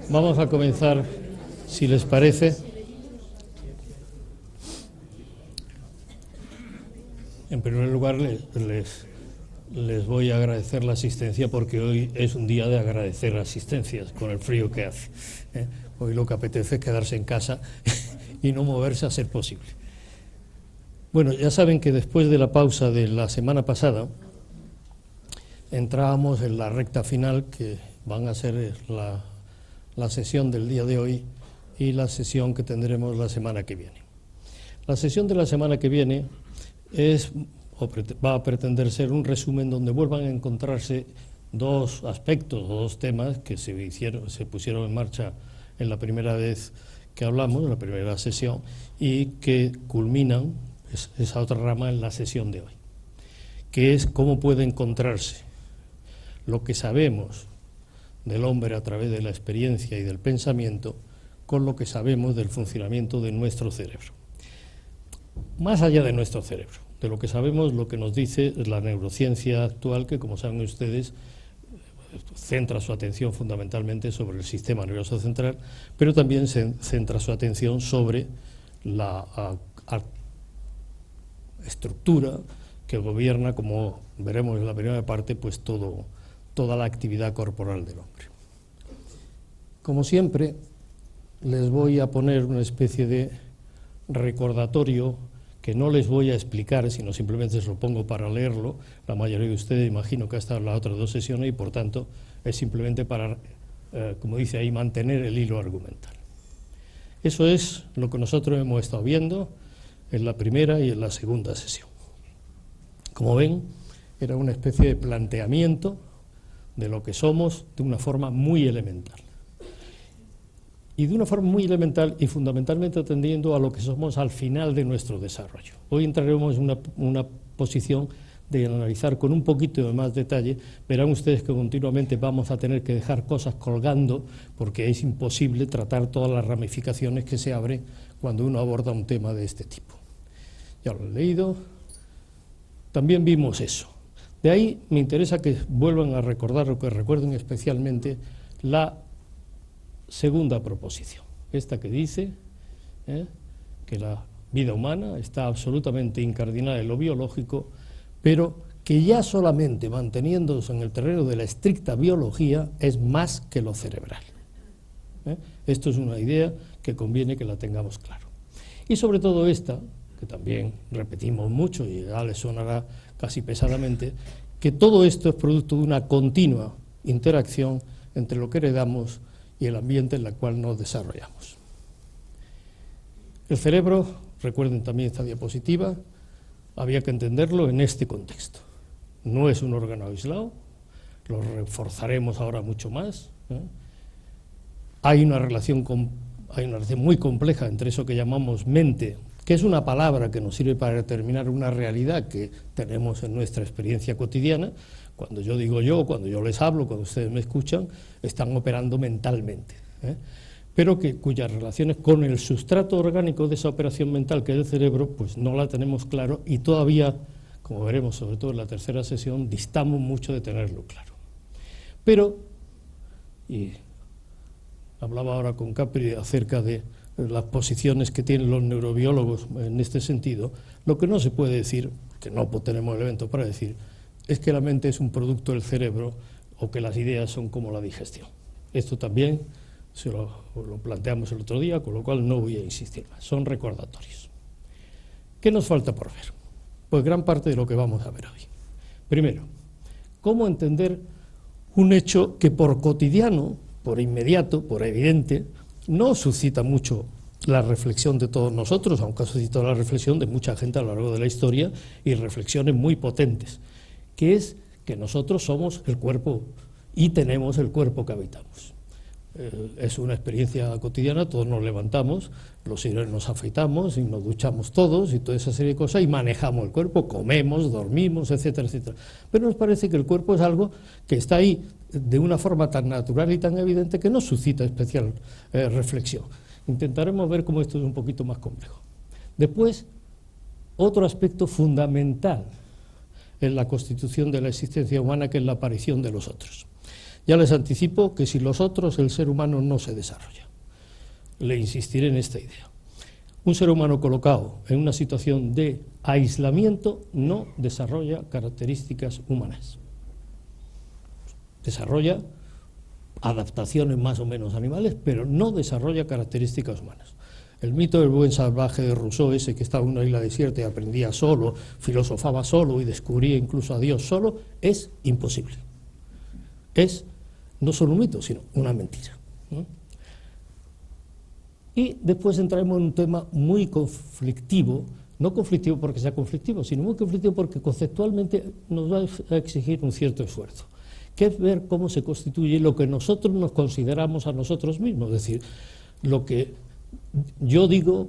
Vamos a comenzar, si les parece. En primer lugar, les voy a agradecer la asistencia, porque hoy es un día de agradecer asistencias con el frío que hace. Hoy lo que apetece es quedarse en casa y no moverse a ser posible. Bueno, ya saben que después de la pausa de la semana pasada entrábamos en la recta final, que van a ser la sesión del día de hoy y la sesión que tendremos la semana que viene. La sesión de la semana que viene va a pretender ser un resumen donde vuelvan a encontrarse dos aspectos o dos temas que se pusieron en marcha en la primera vez que hablamos, en la primera sesión, y que culminan esa otra rama en la sesión de hoy, que es cómo puede encontrarse lo que sabemos del hombre a través de la experiencia y del pensamiento con lo que sabemos del funcionamiento de nuestro cerebro. Más allá de nuestro cerebro, de lo que sabemos, lo que nos dice la neurociencia actual, que como saben ustedes, centra su atención fundamentalmente sobre el sistema nervioso central, pero también se centra su atención sobre la estructura que gobierna, como veremos en la primera parte, pues toda la actividad corporal del hombre. Como siempre, les voy a poner una especie de recordatorio que no les voy a explicar, sino simplemente se lo pongo para leerlo. La mayoría de ustedes imagino que ha estado en las otras dos sesiones y por tanto es simplemente para, como dice ahí, mantener el hilo argumental. Eso es lo que nosotros hemos estado viendo en la primera y en la segunda sesión. Como ven, era una especie de planteamiento de lo que somos de una forma muy elemental. Y de una forma muy elemental y fundamentalmente atendiendo a lo que somos al final de nuestro desarrollo. Hoy entraremos en una posición de analizar con un poquito de más detalle. Verán ustedes que continuamente vamos a tener que dejar cosas colgando, porque es imposible tratar todas las ramificaciones que se abren cuando uno aborda un tema de este tipo. Ya lo he leído. También vimos eso. De ahí me interesa que vuelvan a recordar, o que recuerden especialmente, la segunda proposición, esta que dice que la vida humana está absolutamente incardinada en lo biológico, pero que ya solamente manteniéndose en el terreno de la estricta biología es más que lo cerebral. Esto es una idea que conviene que la tengamos claro. Y sobre todo esta, que también repetimos mucho y ya les sonará casi pesadamente, que todo esto es producto de una continua interacción entre lo que heredamos y el ambiente en el cual nos desarrollamos. El cerebro, recuerden también esta diapositiva, había que entenderlo en este contexto. No es un órgano aislado, lo reforzaremos ahora mucho más. Hay una relación muy compleja entre eso que llamamos mente, que es una palabra que nos sirve para determinar una realidad que tenemos en nuestra experiencia cotidiana. Cuando yo digo yo, cuando yo les hablo, cuando ustedes me escuchan, están operando mentalmente, pero cuyas relaciones con el sustrato orgánico de esa operación mental, que es el cerebro, pues no la tenemos claro y todavía, como veremos sobre todo en la tercera sesión, distamos mucho de tenerlo claro. Pero, y hablaba ahora con Capri acerca de las posiciones que tienen los neurobiólogos en este sentido, lo que no se puede decir, que no tenemos elementos para decir, es que la mente es un producto del cerebro o que las ideas son como la digestión. Esto también se lo planteamos el otro día, con lo cual no voy a insistir más, son recordatorios. ¿Qué nos falta por ver? Pues gran parte de lo que vamos a ver hoy. Primero, cómo entender un hecho que por cotidiano, por inmediato, por evidente, no suscita mucho la reflexión de todos nosotros, aunque ha suscitado la reflexión de mucha gente a lo largo de la historia y reflexiones muy potentes, que es que nosotros somos el cuerpo y tenemos el cuerpo que habitamos. es una experiencia cotidiana, todos nos levantamos, nos afeitamos y nos duchamos todos y toda esa serie de cosas y manejamos el cuerpo, comemos, dormimos, etcétera, etcétera. Pero nos parece que el cuerpo es algo que está ahí de una forma tan natural y tan evidente que no suscita especial reflexión. Intentaremos ver cómo esto es un poquito más complejo. Después, otro aspecto fundamental en la constitución de la existencia humana, que es la aparición de los otros. Ya les anticipo que sin los otros el ser humano no se desarrolla. Le insistiré en esta idea. Un ser humano colocado en una situación de aislamiento no desarrolla características humanas. Desarrolla adaptaciones más o menos animales, pero no desarrolla características humanas. El mito del buen salvaje de Rousseau, ese que estaba en una isla desierta y aprendía solo, filosofaba solo y descubría incluso a Dios solo, es imposible. Es no solo un mito, sino una mentira. Y después entraremos en un tema muy conflictivo, no conflictivo porque sea conflictivo, sino muy conflictivo porque conceptualmente nos va a exigir un cierto esfuerzo, que es ver cómo se constituye lo que nosotros nos consideramos a nosotros mismos, es decir, lo que yo digo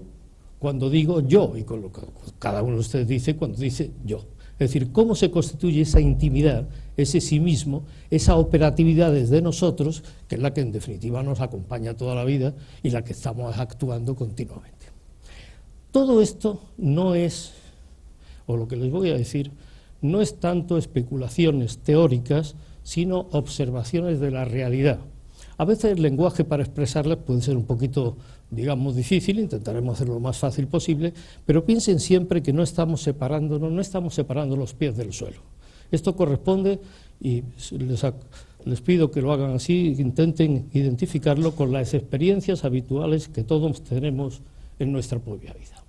cuando digo yo, y con lo que cada uno de ustedes dice cuando dice yo. Es decir, cómo se constituye esa intimidad, ese sí mismo, esa operatividad desde nosotros, que es la que en definitiva nos acompaña toda la vida y la que estamos actuando continuamente. Todo esto no es, o lo que les voy a decir, no es tanto especulaciones teóricas, sino observaciones de la realidad. A veces el lenguaje para expresarlas puede ser un poquito, digamos, difícil, intentaremos hacerlo lo más fácil posible, pero piensen siempre que no estamos separándonos, no estamos separando los pies del suelo. Esto corresponde, y les pido que lo hagan así, que intenten identificarlo con las experiencias habituales que todos tenemos en nuestra propia vida.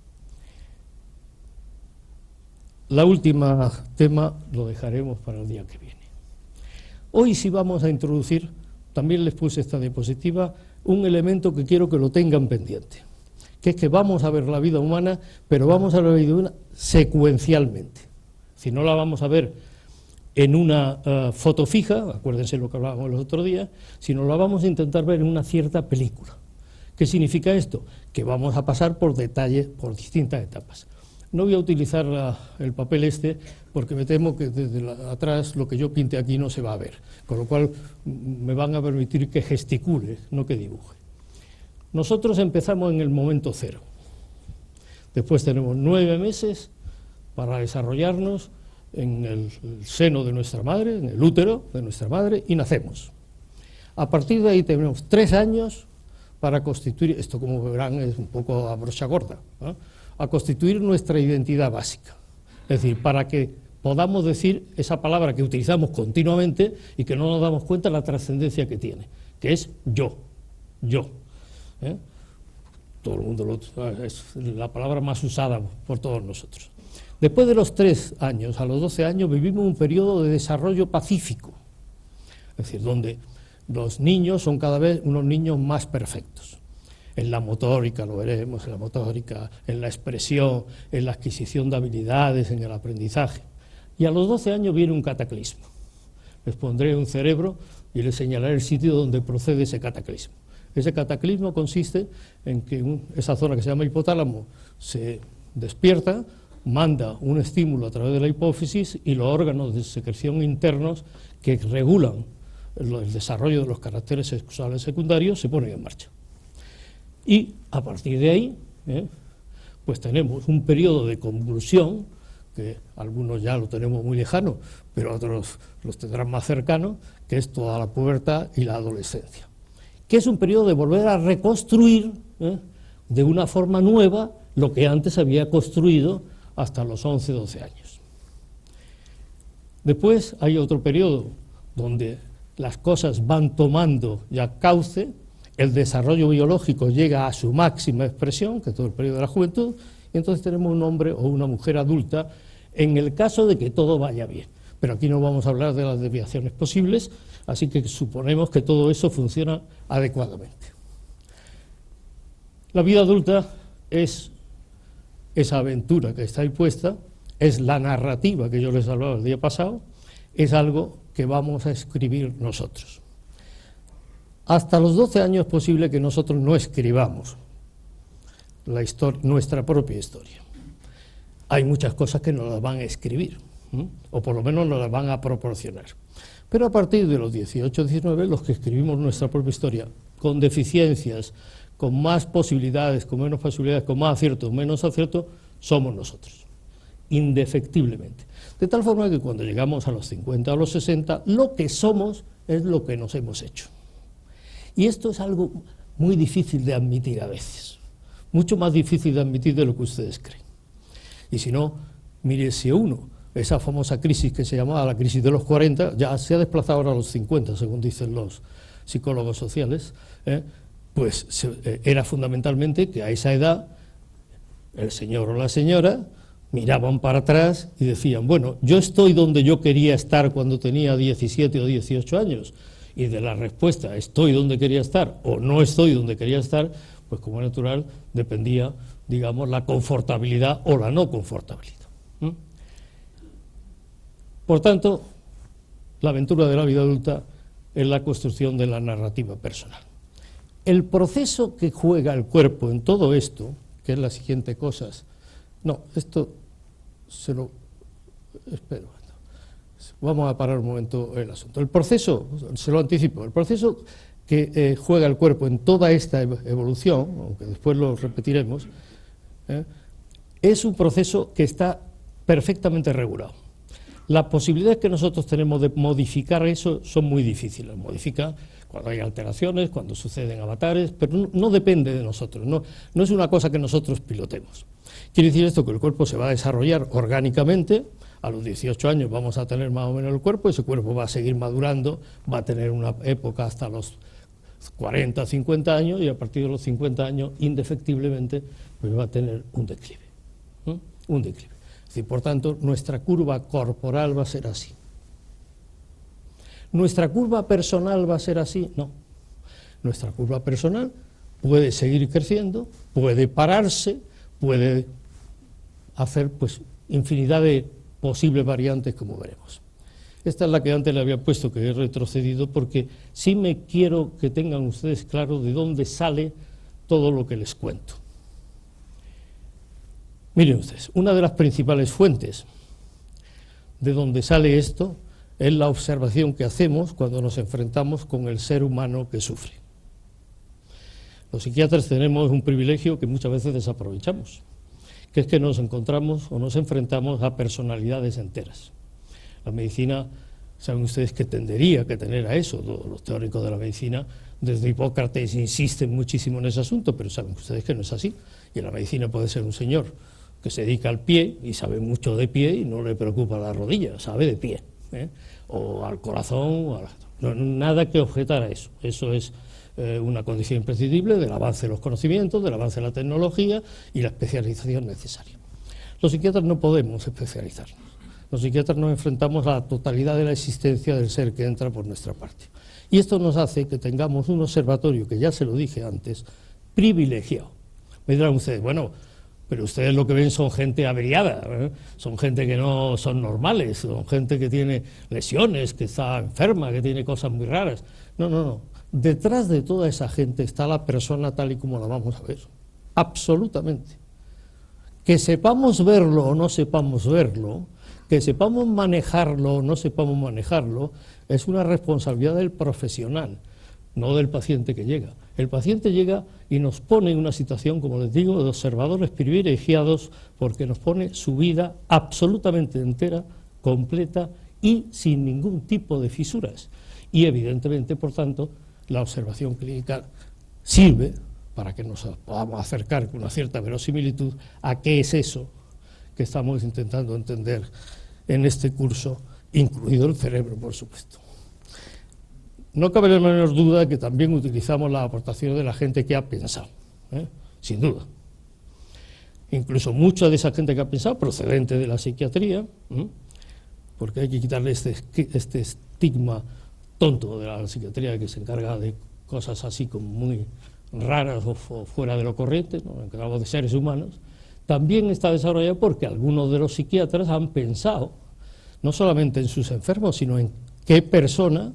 La última tema lo dejaremos para el día que viene. Hoy sí vamos a introducir, también les puse esta diapositiva, un elemento que quiero que lo tengan pendiente, que es que vamos a ver la vida humana, pero vamos a ver la vida humana secuencialmente. Si no la vamos a ver en una foto fija, acuérdense lo que hablábamos los otros días, sino la vamos a intentar ver en una cierta película. ¿Qué significa esto? Que vamos a pasar por detalles, por distintas etapas. No voy a utilizar el papel este porque me temo que desde atrás lo que yo pinte aquí no se va a ver, con lo cual me van a permitir que gesticule, no que dibuje. Nosotros empezamos en el momento cero. Después tenemos 9 meses para desarrollarnos en el seno de nuestra madre, en el útero de nuestra madre, y nacemos. A partir de ahí tenemos 3 años para constituir, esto como verán es un poco a brocha gorda, ¿no?, a constituir nuestra identidad básica. Es decir, para que podamos decir esa palabra que utilizamos continuamente y que no nos damos cuenta de la trascendencia que tiene, que es yo, yo. Todo el mundo es la palabra más usada por todos nosotros. Después de los 3 años, a los 12 años, vivimos un periodo de desarrollo pacífico, es decir, donde los niños son cada vez unos niños más perfectos. En la motórica, lo veremos, en la motórica, en la expresión, en la adquisición de habilidades, en el aprendizaje. Y a los 12 años viene un cataclismo. Les pondré un cerebro y les señalaré el sitio donde procede ese cataclismo. Ese cataclismo consiste en que esa zona que se llama hipotálamo se despierta, manda un estímulo a través de la hipófisis y los órganos de secreción internos que regulan el desarrollo de los caracteres sexuales secundarios se ponen en marcha. Y a partir de ahí, pues tenemos un periodo de convulsión, que algunos ya lo tenemos muy lejano, pero otros los tendrán más cercanos, que es toda la pubertad y la adolescencia, que es un periodo de volver a reconstruir de una forma nueva lo que antes había construido hasta los 11, 12 años. Después hay otro periodo donde las cosas van tomando ya cauce, el desarrollo biológico llega a su máxima expresión, que es todo el periodo de la juventud, y entonces tenemos un hombre o una mujer adulta en el caso de que todo vaya bien. Pero aquí no vamos a hablar de las desviaciones posibles, así que suponemos que todo eso funciona adecuadamente. La vida adulta es esa aventura que está ahí puesta, es la narrativa que yo les hablaba el día pasado, es algo que vamos a escribir nosotros. hasta los 12 años es posible que nosotros no escribamos nuestra propia historia. Hay muchas cosas que nos las van a escribir, o por lo menos nos las van a proporcionar. Pero a partir de los 18 o 19, los que escribimos nuestra propia historia, con deficiencias, con más posibilidades, con menos posibilidades, con más aciertos, menos aciertos, somos nosotros, indefectiblemente. De tal forma que cuando llegamos a los 50 o los 60, lo que somos es lo que nos hemos hecho. Y esto es algo muy difícil de admitir a veces, mucho más difícil de admitir de lo que ustedes creen. Y si no, mire, si uno, esa famosa crisis que se llamaba la crisis de los 40, ya se ha desplazado ahora a los 50, según dicen los psicólogos sociales, pues era fundamentalmente que a esa edad el señor o la señora miraban para atrás y decían, bueno, yo estoy donde yo quería estar cuando tenía 17 o 18 años, y de la respuesta, estoy donde quería estar o no estoy donde quería estar, pues como natural dependía, digamos, la confortabilidad o la no confortabilidad. Por tanto, la aventura de la vida adulta es la construcción de la narrativa personal. El proceso que juega el cuerpo en todo esto, que es la siguiente cosa, no, esto se lo... espero, vamos a parar un momento el asunto. El proceso, se lo anticipo, el proceso que juega el cuerpo en toda esta evolución, aunque después lo repetiremos, es un proceso que está perfectamente regulado. Las posibilidades que nosotros tenemos de modificar eso son muy difíciles. Modifica cuando hay alteraciones, cuando suceden avatares, pero no depende de nosotros, no es una cosa que nosotros pilotemos. Quiere decir esto que el cuerpo se va a desarrollar orgánicamente. A los 18 años vamos a tener más o menos el cuerpo, ese cuerpo va a seguir madurando, va a tener una época hasta los 40, 50 años, y a partir de los 50 años, indefectiblemente, pues va a tener un declive. Un declive. Es decir, por tanto, nuestra curva corporal va a ser así. ¿Nuestra curva personal va a ser así? No. Nuestra curva personal puede seguir creciendo, puede pararse, puede hacer pues infinidad de posibles variantes, como veremos. Esta es la que antes le había puesto, que he retrocedido, porque sí me quiero que tengan ustedes claro de dónde sale todo lo que les cuento. Miren ustedes, una de las principales fuentes de donde sale esto es la observación que hacemos cuando nos enfrentamos con el ser humano que sufre. Los psiquiatras tenemos un privilegio que muchas veces desaprovechamos, que es que nos encontramos o nos enfrentamos a personalidades enteras. La medicina, saben ustedes que tendería que tener a eso, los teóricos de la medicina, desde Hipócrates insisten muchísimo en ese asunto, pero saben ustedes que no es así, y en la medicina puede ser un señor que se dedica al pie y sabe mucho de pie y no le preocupa la rodilla, sabe de pie, o al corazón, nada que objetar a eso. Eso es una condición imprescindible del avance de los conocimientos, del avance de la tecnología y la especialización necesaria. Los psiquiatras no podemos especializarnos. Los psiquiatras nos enfrentamos a la totalidad de la existencia del ser que entra por nuestra parte. Y esto nos hace que tengamos un observatorio, que ya se lo dije antes, privilegiado. Me dirán ustedes, bueno, pero ustedes lo que ven son gente averiada, son gente que no son normales, son gente que tiene lesiones, que está enferma, que tiene cosas muy raras. No. Detrás de toda esa gente está la persona tal y como la vamos a ver. Absolutamente. Que sepamos verlo o no sepamos verlo, que sepamos manejarlo o no sepamos manejarlo, es una responsabilidad del profesional, no del paciente que llega. El paciente llega y nos pone en una situación, como les digo, de observadores privilegiados, porque nos pone su vida absolutamente entera, completa y sin ningún tipo de fisuras. Y evidentemente, por tanto, la observación clínica sirve para que nos podamos acercar con una cierta verosimilitud a qué es eso que estamos intentando entender en este curso, incluido el cerebro, por supuesto. No cabe la menor duda que también utilizamos las aportaciones de la gente que ha pensado, sin duda. Incluso mucha de esa gente que ha pensado, procedente de la psiquiatría, porque hay que quitarle este estigma tonto de la psiquiatría que se encarga de cosas así como muy raras o fuera de lo corriente, ¿no? Encargados de seres humanos, también está desarrollado porque algunos de los psiquiatras han pensado no solamente en sus enfermos, sino en qué persona,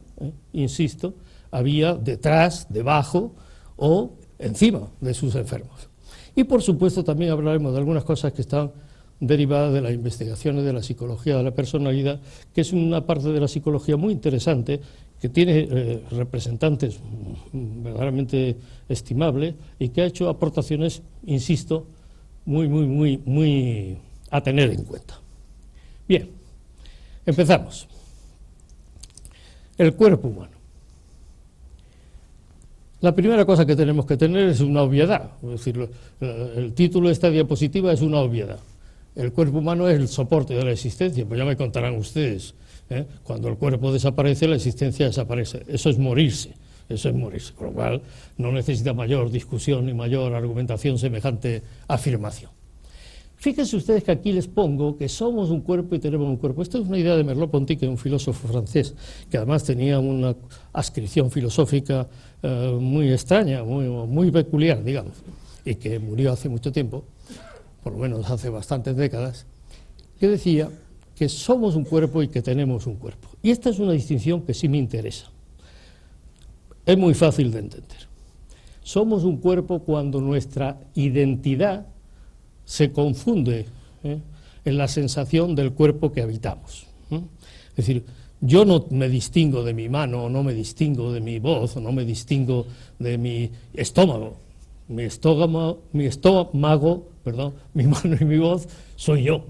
insisto, había detrás, debajo o encima de sus enfermos. Y por supuesto también hablaremos de algunas cosas que están derivadas de las investigaciones de la psicología de la personalidad, que es una parte de la psicología muy interesante, que tiene representantes verdaderamente estimables y que ha hecho aportaciones, insisto, muy a tener en cuenta. Bien, empezamos. El cuerpo humano. La primera cosa que tenemos que tener es una obviedad, es decir, el título de esta diapositiva es una obviedad. El cuerpo humano es el soporte de la existencia, pues ya me contarán ustedes, ¿eh? Cuando el cuerpo desaparece, la existencia desaparece. Eso es morirse, con lo cual no necesita mayor discusión ni mayor argumentación semejante afirmación. Fíjense ustedes que aquí les pongo que somos un cuerpo y tenemos un cuerpo. Esta es una idea de Merleau-Ponty, que es un filósofo francés, que además tenía una adscripción filosófica muy extraña, muy peculiar, digamos, y que murió hace mucho tiempo, por lo menos hace bastantes décadas, que decía que somos un cuerpo y que tenemos un cuerpo. Y esta es una distinción que sí me interesa. Es muy fácil de entender. Somos un cuerpo cuando nuestra identidad se confunde en la sensación del cuerpo que habitamos. Es decir, yo no me distingo de mi mano, o no me distingo de mi voz, o no me distingo de mi estómago. Mi mano y mi voz soy yo.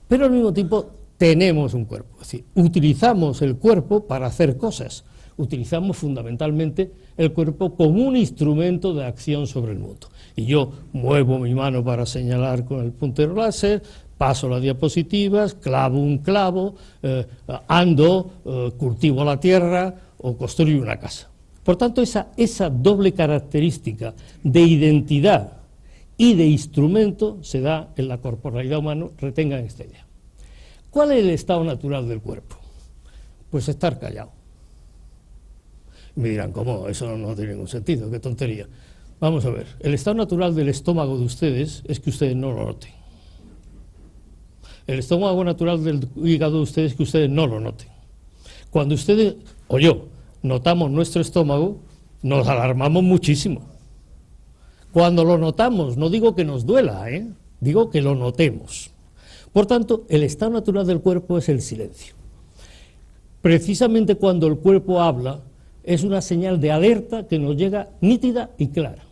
Pero al mismo tiempo tenemos un cuerpo. Es decir, utilizamos el cuerpo para hacer cosas. Utilizamos fundamentalmente el cuerpo como un instrumento de acción sobre el mundo. Y yo muevo mi mano para señalar con el puntero láser, paso las diapositivas, clavo un clavo, ando, cultivo la tierra o construyo una casa. Por tanto, esa doble característica de identidad y de instrumento se da en la corporalidad humana, retengan esta idea. ¿Cuál es el estado natural del cuerpo? Pues estar callado. Me dirán, ¿cómo? Eso no tiene ningún sentido, qué tontería. Vamos a ver, el estado natural del estómago de ustedes es que ustedes no lo noten. El estómago natural del hígado de ustedes es que ustedes no lo noten. Cuando ustedes, o yo, notamos nuestro estómago, nos alarmamos muchísimo. Cuando lo notamos, no digo que nos duela, digo que lo notemos. Por tanto, el estado natural del cuerpo es el silencio. Precisamente cuando el cuerpo habla, es una señal de alerta que nos llega nítida y clara.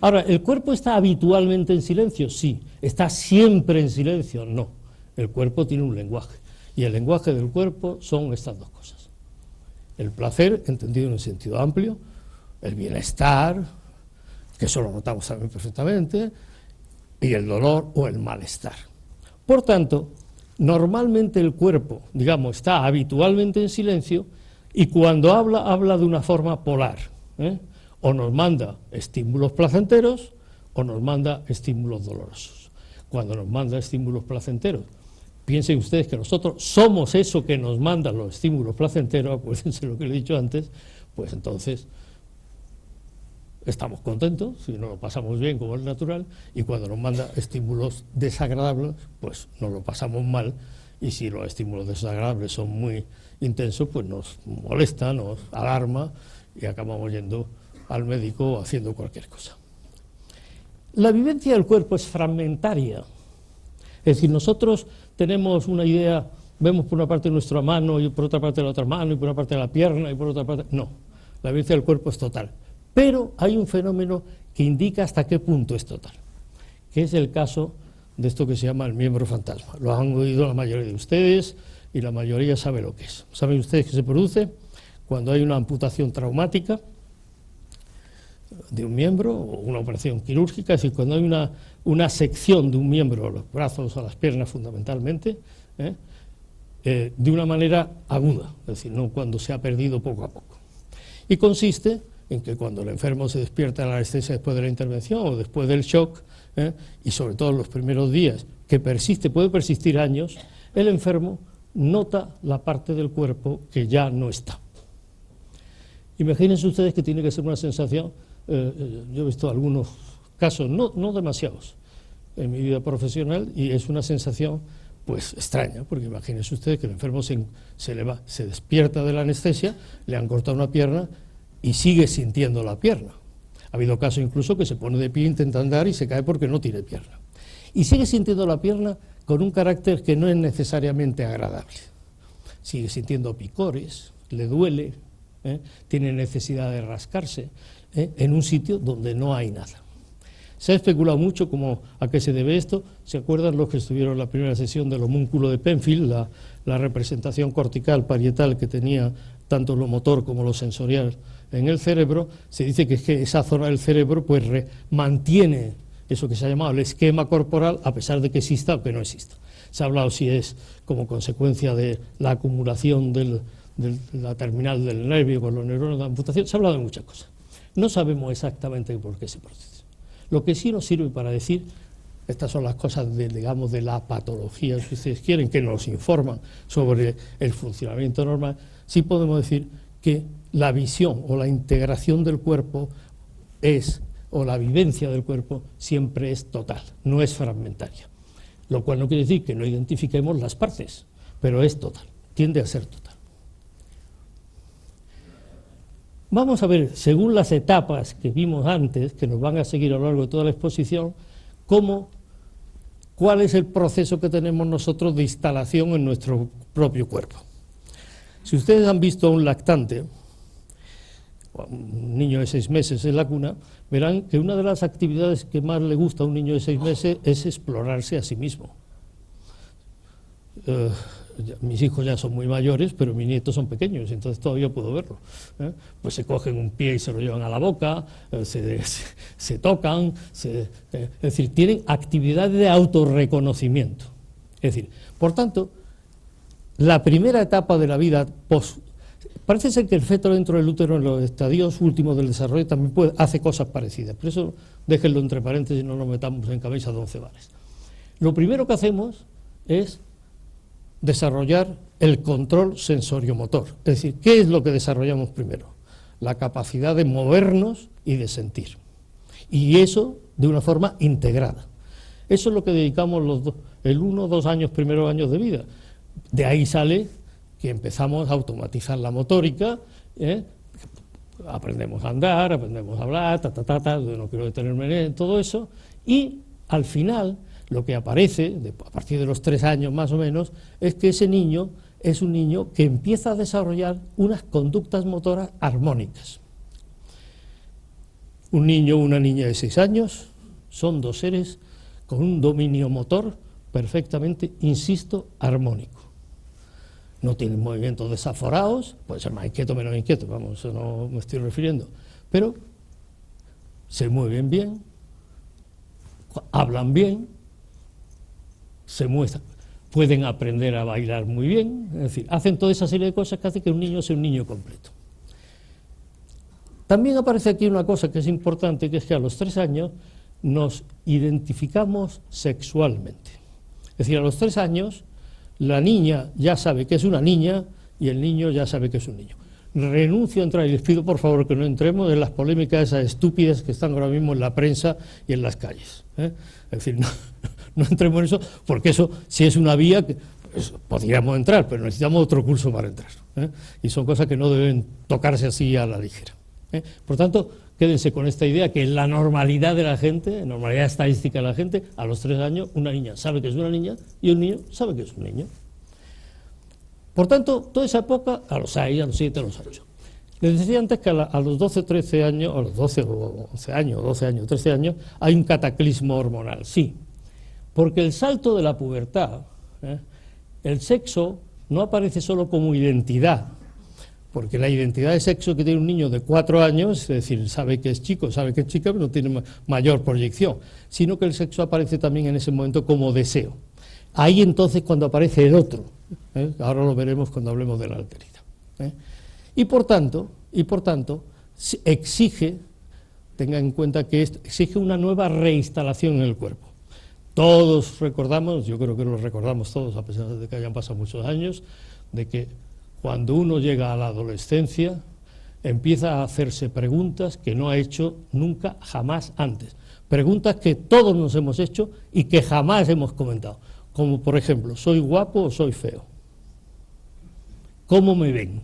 Ahora, ¿el cuerpo está habitualmente en silencio? Sí. ¿Está siempre en silencio? No. El cuerpo tiene un lenguaje, y el lenguaje del cuerpo son estas dos cosas. El placer, entendido en un sentido amplio, el bienestar, que eso lo notamos también perfectamente, y el dolor o el malestar. Por tanto, normalmente el cuerpo, digamos, está habitualmente en silencio, y cuando habla de una forma polar, o nos manda estímulos placenteros o nos manda estímulos dolorosos. Cuando nos manda estímulos placenteros, piensen ustedes que nosotros somos eso que nos mandan los estímulos placenteros, acuérdense lo que le he dicho antes, pues entonces estamos contentos, si nos lo pasamos bien como es natural, y cuando nos manda estímulos desagradables, pues nos lo pasamos mal, y si los estímulos desagradables son muy intensos, pues nos molesta, nos alarma, y acabamos yendo al médico o haciendo cualquier cosa. La vivencia del cuerpo es fragmentaria, es decir, nosotros tenemos una idea, vemos por una parte nuestra mano y por otra parte la otra mano y por una parte la pierna y por otra parte... No, la vivencia del cuerpo es total, pero hay un fenómeno que indica hasta qué punto es total, que es el caso de esto que se llama el miembro fantasma. Lo han oído la mayoría de ustedes y la mayoría sabe lo que es. ¿Saben ustedes que se produce cuando hay una amputación traumática de un miembro o una operación quirúrgica? Es decir, cuando hay una sección de un miembro, los brazos o las piernas fundamentalmente, de una manera aguda, es decir, no cuando se ha perdido poco a poco. Y consiste en que cuando el enfermo se despierta de la anestesia después de la intervención o después del shock, y sobre todo en los primeros días, que puede persistir años, el enfermo nota la parte del cuerpo que ya no está. Imagínense ustedes que tiene que ser una sensación, yo he visto algunos casos, no demasiados, en mi vida profesional, y es una sensación pues extraña, porque imagínense ustedes que el enfermo se despierta de la anestesia, le han cortado una pierna y sigue sintiendo la pierna. Ha habido casos incluso que se pone de pie, intenta andar y se cae porque no tiene pierna. Y sigue sintiendo la pierna con un carácter que no es necesariamente agradable. Sigue sintiendo picores, le duele, tiene necesidad de rascarse, en un sitio donde no hay nada. Se ha especulado mucho como a qué se debe esto. ¿Se acuerdan los que estuvieron en la primera sesión del homúnculo de Penfield, la representación cortical parietal que tenía tanto lo motor como lo sensorial en el cerebro? Se dice que es que esa zona del cerebro pues mantiene eso que se ha llamado el esquema corporal a pesar de que exista o que no exista. Se ha hablado si es como consecuencia de la acumulación de la terminal del nervio con los neuronas de amputación. Se ha hablado de muchas cosas. No sabemos exactamente por qué se produce. Lo que sí nos sirve para decir, estas son las cosas digamos, de la patología, si ustedes quieren, que nos informan sobre el funcionamiento normal, sí podemos decir que la visión o la integración del cuerpo o la vivencia del cuerpo siempre es total, no es fragmentaria. Lo cual no quiere decir que no identifiquemos las partes, pero es total, tiende a ser total. Vamos a ver, según las etapas que vimos antes, que nos van a seguir a lo largo de toda la exposición, cuál es el proceso que tenemos nosotros de instalación en nuestro propio cuerpo. Si ustedes han visto a un lactante, un niño de 6 meses en la cuna, verán que una de las actividades que más le gusta a un niño de 6 meses es explorarse a sí mismo. Mis hijos ya son muy mayores, pero mis nietos son pequeños, entonces todavía puedo verlo. Pues se cogen un pie y se lo llevan a la boca, se tocan, es decir, tienen actividades de autorreconocimiento. Es decir, por tanto, la primera etapa de la vida parece ser que el feto dentro del útero en los estadios últimos del desarrollo también hace cosas parecidas, pero eso déjenlo entre paréntesis y no nos metamos en camisa de 11 varas. Lo primero que hacemos es desarrollar el control sensoriomotor, es decir, ¿qué es lo que desarrollamos primero? La capacidad de movernos y de sentir, y eso de una forma integrada. Eso es lo que dedicamos el 1 o 2 años, primeros años de vida. De ahí sale que empezamos a automatizar la motórica, aprendemos a andar, aprendemos a hablar, no quiero detenerme en todo eso, y al final lo que aparece, a partir de los 3 años más o menos, es que ese niño es un niño que empieza a desarrollar unas conductas motoras armónicas. Un niño o una niña de 6 años son 2 seres con un dominio motor perfectamente, insisto, armónico. No tienen movimientos desaforados, puede ser más inquieto, menos inquieto, vamos, eso no me estoy refiriendo, pero se mueven bien, hablan bien, se muestran, pueden aprender a bailar muy bien, es decir, hacen toda esa serie de cosas que hace que un niño sea un niño completo. También aparece aquí una cosa que es importante, que es que a los 3 años nos identificamos sexualmente. Es decir, a los 3 años la niña ya sabe que es una niña y el niño ya sabe que es un niño. Renuncio a entrar y les pido por favor que no entremos en las polémicas esas estúpidas que están ahora mismo en la prensa y en las calles. Es decir, no entremos en eso, porque eso, si es una vía, pues, podríamos entrar, pero necesitamos otro curso para entrar. Y son cosas que no deben tocarse así a la ligera. Por tanto, quédense con esta idea que en la normalidad de la gente, normalidad estadística de la gente, a los 3 años una niña sabe que es una niña y un niño sabe que es un niño. Por tanto, toda esa época, a los 6, a los 7, a los 8. Les decía antes que a los 12, 13 años, a los 12 o 11 años, 12 años, 13 años, hay un cataclismo hormonal, sí. Porque el salto de la pubertad, el sexo no aparece solo como identidad, porque la identidad de sexo que tiene un niño de 4 años, es decir, sabe que es chico, sabe que es chica, pero no tiene mayor proyección, sino que el sexo aparece también en ese momento como deseo. Ahí entonces cuando aparece el otro, ahora lo veremos cuando hablemos de la alteridad. Y por tanto, exige, tenga en cuenta que esto exige una nueva reinstalación en el cuerpo. Todos recordamos, yo creo que lo recordamos todos, a pesar de que hayan pasado muchos años, de que cuando uno llega a la adolescencia empieza a hacerse preguntas que no ha hecho nunca, jamás antes. Preguntas que todos nos hemos hecho y que jamás hemos comentado. Como por ejemplo, ¿soy guapo o soy feo? ¿Cómo me ven?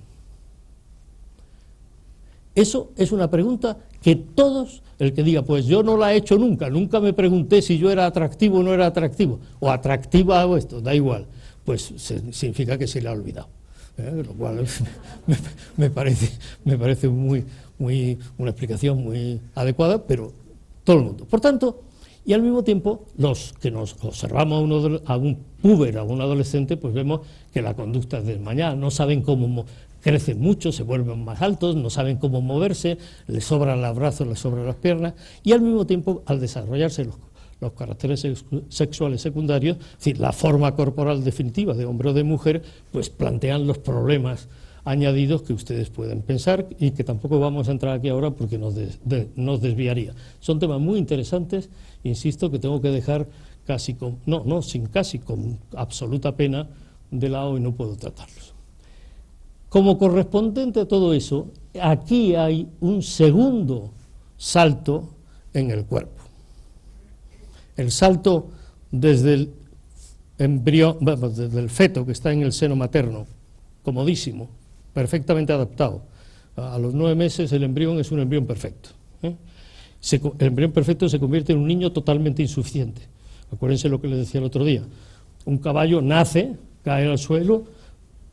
Eso es una pregunta que todos, el que diga, pues yo no la he hecho nunca, nunca me pregunté si yo era atractivo o no era atractivo, o atractiva o esto, da igual, pues significa que se le ha olvidado. Lo cual me parece una explicación muy adecuada, pero todo el mundo. Por tanto, y al mismo tiempo, los que nos observamos a un puber, a un adolescente, pues vemos que la conducta es desmañada, no saben cómo crecen mucho, se vuelven más altos, no saben cómo moverse, les sobran los brazos, les sobran las piernas, y al mismo tiempo, al desarrollarse los caracteres sexuales secundarios, es decir, la forma corporal definitiva de hombre o de mujer, pues plantean los problemas añadidos que ustedes pueden pensar y que tampoco vamos a entrar aquí ahora porque nos desviaría. Son temas muy interesantes, insisto, que tengo que dejar con absoluta pena de lado y no puedo tratarlos. Como correspondiente a todo eso, aquí hay un segundo salto en el cuerpo. El salto desde el embrión, desde el feto que está en el seno materno, comodísimo, perfectamente adaptado. A los 9 meses el embrión es un embrión perfecto. El embrión perfecto se convierte en un niño totalmente insuficiente. Acuérdense lo que les decía el otro día. Un caballo nace, cae al suelo,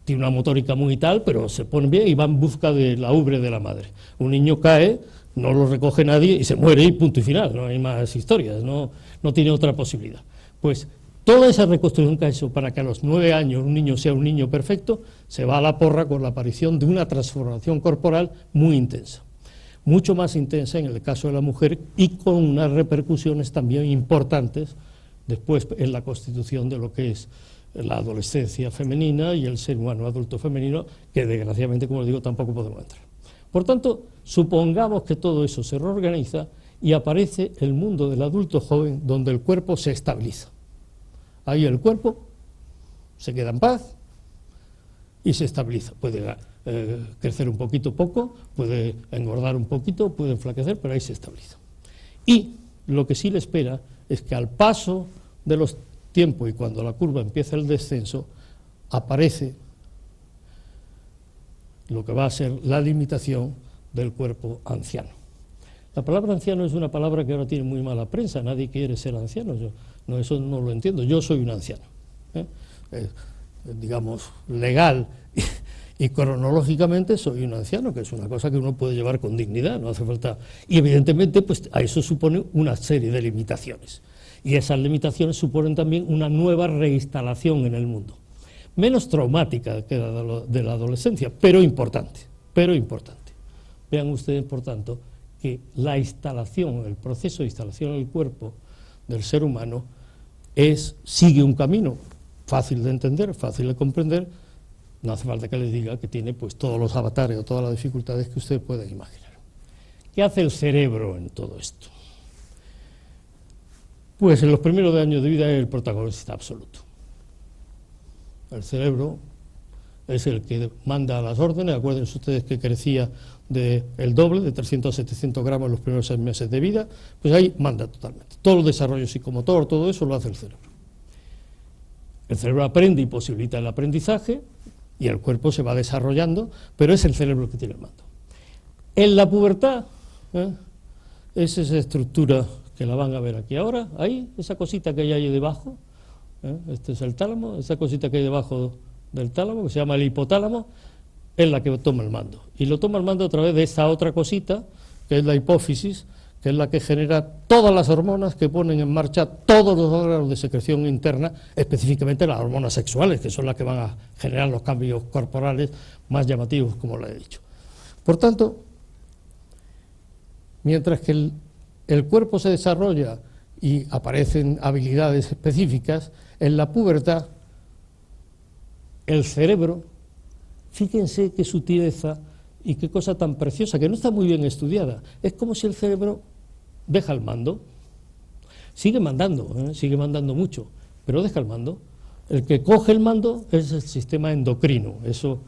tiene una motórica muy tal, pero se pone bien y va en busca de la ubre de la madre. Un niño cae, no lo recoge nadie y se muere y punto y final, no hay más historias, no tiene otra posibilidad. Pues toda esa reconstrucción que ha hecho para que a los 9 años un niño sea un niño perfecto, se va a la porra con la aparición de una transformación corporal muy intensa. Mucho más intensa en el caso de la mujer y con unas repercusiones también importantes después en la constitución de lo que es la adolescencia femenina y el ser humano adulto femenino, que desgraciadamente, como les digo, tampoco podemos entrar. Por tanto, supongamos que todo eso se reorganiza y aparece el mundo del adulto joven donde el cuerpo se estabiliza. Ahí el cuerpo se queda en paz y se estabiliza. Puede crecer un poquito poco, puede engordar un poquito, puede enflaquecer, pero ahí se estabiliza. Y lo que sí le espera es que al paso de los tiempos y cuando la curva empieza el descenso, aparece lo que va a ser la limitación del cuerpo anciano. La palabra anciano es una palabra que ahora tiene muy mala prensa, nadie quiere ser anciano, eso no lo entiendo, yo soy un anciano, digamos, legal y cronológicamente soy un anciano, que es una cosa que uno puede llevar con dignidad, no hace falta, y evidentemente pues a eso supone una serie de limitaciones, y esas limitaciones suponen también una nueva reinstalación en el mundo, menos traumática que la de la adolescencia, pero importante. Vean ustedes, por tanto, que la instalación, el proceso de instalación en el cuerpo del ser humano sigue un camino fácil de entender, fácil de comprender, no hace falta que les diga que tiene pues todos los avatares o todas las dificultades que ustedes pueden imaginar. ¿Qué hace el cerebro en todo esto? Pues en los primeros años de vida es el protagonista absoluto. El cerebro es el que manda las órdenes, acuérdense ustedes que crecía el doble, de 300 a 700 gramos en los primeros 6 meses de vida, pues ahí manda totalmente. Todo el desarrollo psicomotor, todo eso lo hace el cerebro. El cerebro aprende y posibilita el aprendizaje y el cuerpo se va desarrollando, pero es el cerebro el que tiene el mando. En la pubertad, es esa estructura que la van a ver aquí ahora, ahí, esa cosita que hay ahí debajo, este es el tálamo, esa cosita que hay debajo del tálamo, que se llama el hipotálamo, es la que toma el mando. Y lo toma el mando a través de esta otra cosita, que es la hipófisis, que es la que genera todas las hormonas que ponen en marcha todos los órganos de secreción interna, específicamente las hormonas sexuales, que son las que van a generar los cambios corporales más llamativos, como le he dicho. Por tanto, mientras que el cuerpo se desarrolla y aparecen habilidades específicas, en la pubertad, el cerebro, fíjense qué sutileza y qué cosa tan preciosa, que no está muy bien estudiada, es como si el cerebro deja el mando, sigue mandando mucho, pero deja el mando. El que coge el mando es el sistema endocrino, eso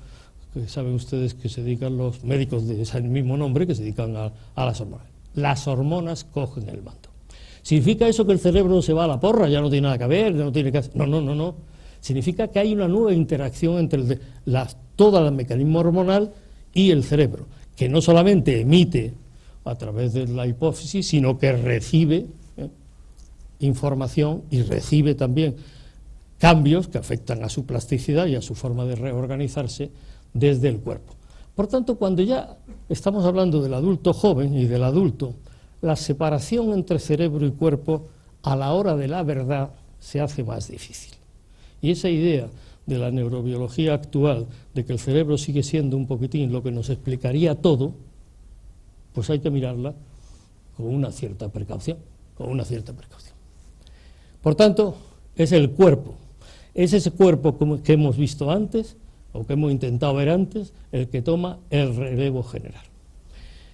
que saben ustedes que se dedican los médicos de ese mismo nombre, que se dedican a las hormonas. Las hormonas cogen el mando. ¿Significa eso que el cerebro se va a la porra, ya no tiene nada que ver, ya no tiene que hacer? No. Significa que hay una nueva interacción entre todo el mecanismo hormonal y el cerebro, que no solamente emite a través de la hipófisis, sino que recibe información y recibe también cambios que afectan a su plasticidad y a su forma de reorganizarse desde el cuerpo. Por tanto, cuando ya estamos hablando del adulto joven y del adulto, la separación entre cerebro y cuerpo a la hora de la verdad se hace más difícil. Y esa idea de la neurobiología actual, de que el cerebro sigue siendo un poquitín lo que nos explicaría todo, pues hay que mirarla con una cierta precaución, Por tanto, es el cuerpo, es ese cuerpo que hemos visto antes, o que hemos intentado ver antes, el que toma el relevo general.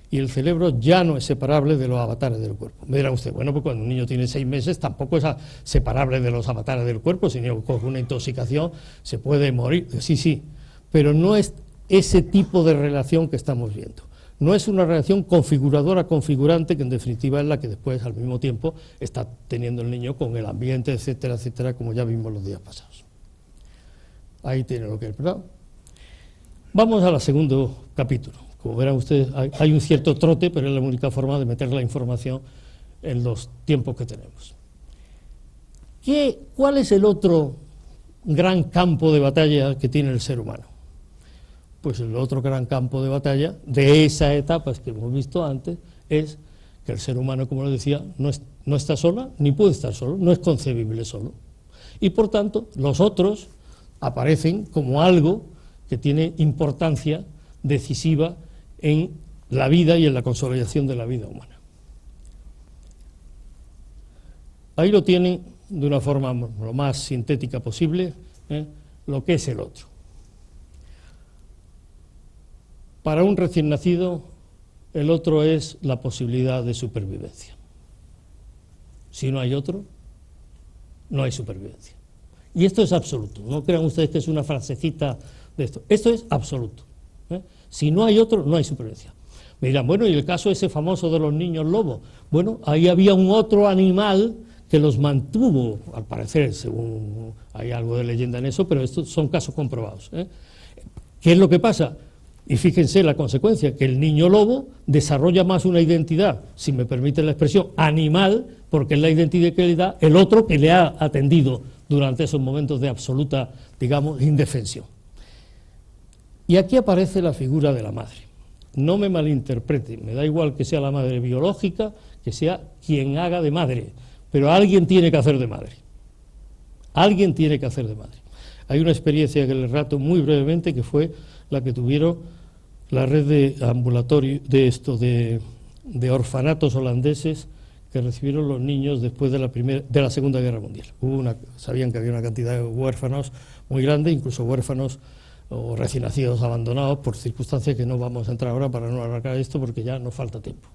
Y el cerebro ya no es separable de los avatares del cuerpo. Me dirá usted, bueno, pues cuando un niño tiene 6 meses tampoco es separable de los avatares del cuerpo, si no coge una intoxicación se puede morir, sí, pero no es ese tipo de relación que estamos viendo. No es una relación configuradora-configurante, que en definitiva es la que después, al mismo tiempo, está teniendo el niño con el ambiente, etcétera, etcétera, como ya vimos los días pasados. Ahí tiene lo que es, ¿verdad? Vamos al segundo capítulo. Como verán ustedes, hay un cierto trote, pero es la única forma de meter la información en los tiempos que tenemos. ¿Cuál es el otro gran campo de batalla que tiene el ser humano? Pues el otro gran campo de batalla de esas etapas que hemos visto antes es que el ser humano, como les decía, no está sola, ni puede estar solo, no es concebible solo. Y por tanto, los otros aparecen como algo que tiene importancia decisiva en la vida y en la consolidación de la vida humana. Ahí lo tienen de una forma lo más sintética posible, lo que es el otro. Para un recién nacido, el otro es la posibilidad de supervivencia. Si no hay otro, no hay supervivencia. Y esto es absoluto, no crean ustedes que es una frasecita de esto. Esto es absoluto. Si no hay otro, no hay supervivencia. Me dirán, bueno, y el caso ese famoso de los niños lobos. Bueno, ahí había un otro animal que los mantuvo, al parecer, según hay algo de leyenda en eso, pero estos son casos comprobados. ¿Qué es lo que pasa? Y fíjense la consecuencia, que el niño lobo desarrolla más una identidad, si me permiten la expresión, animal, porque es la identidad que le da el otro que le ha atendido durante esos momentos de absoluta, digamos, indefensión. Y aquí aparece la figura de la madre. No me malinterpreten, me da igual que sea la madre biológica, que sea quien haga de madre, pero alguien tiene que hacer de madre. Alguien tiene que hacer de madre. Hay una experiencia que les relato muy brevemente, que fue la que tuvieron la red de ambulatorio, de orfanatos holandeses que recibieron los niños después de la Segunda Guerra Mundial. Sabían que había una cantidad de huérfanos muy grande, incluso huérfanos o recién nacidos abandonados por circunstancias que no vamos a entrar ahora para no alargar esto porque ya nos falta tiempo.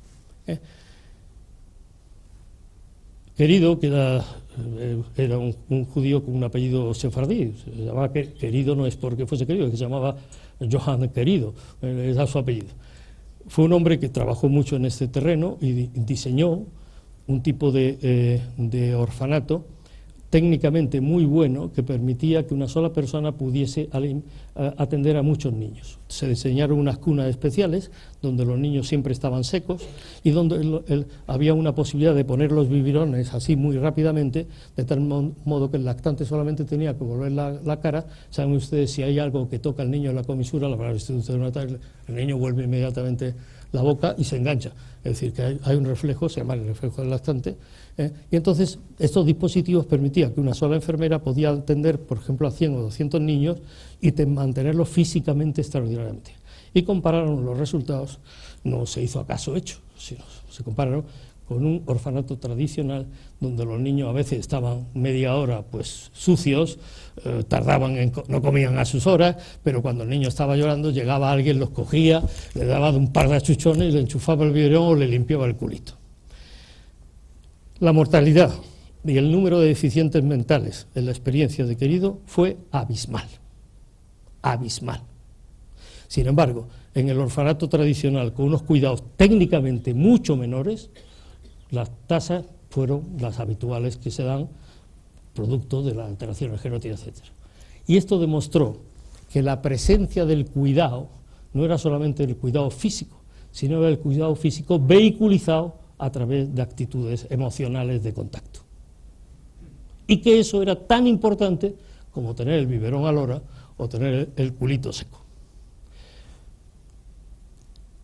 Querido, que era un judío con un apellido sefardí, se llamaba Querido, no es porque fuese querido, es que se llamaba Johann Querido, era su apellido. Fue un hombre que trabajó mucho en este terreno y diseñó un tipo de orfanato técnicamente muy bueno que permitía que una sola persona pudiese atender a muchos niños. Se diseñaron unas cunas especiales donde los niños siempre estaban secos y donde había una posibilidad de poner los biberones así muy rápidamente, de tal modo que el lactante solamente tenía que volver la cara. Saben ustedes, si hay algo que toca al niño en la comisura, el niño vuelve inmediatamente la boca y se engancha. Es decir, que hay un reflejo, se llama el reflejo del lactante, y entonces estos dispositivos permitían que una sola enfermera podía atender, por ejemplo, a 100 o 200 niños y mantenerlos físicamente extraordinariamente. Y compararon los resultados, no se hizo acaso hecho, sino se compararon con un orfanato tradicional donde los niños a veces estaban media hora pues sucios, no comían a sus horas, pero cuando el niño estaba llorando llegaba alguien, los cogía, le daba un par de achuchones y le enchufaba el biberón o le limpiaba el culito. La mortalidad y el número de deficientes mentales en la experiencia de Querido fue abismal, abismal. Sin embargo, en el orfanato tradicional, con unos cuidados técnicamente mucho menores, las tasas fueron las habituales que se dan producto de las alteraciones genóticas, etc. Y esto demostró que la presencia del cuidado no era solamente el cuidado físico, sino el cuidado físico vehiculizado a través de actitudes emocionales de contacto. Y que eso era tan importante como tener el biberón a la hora o tener el culito seco.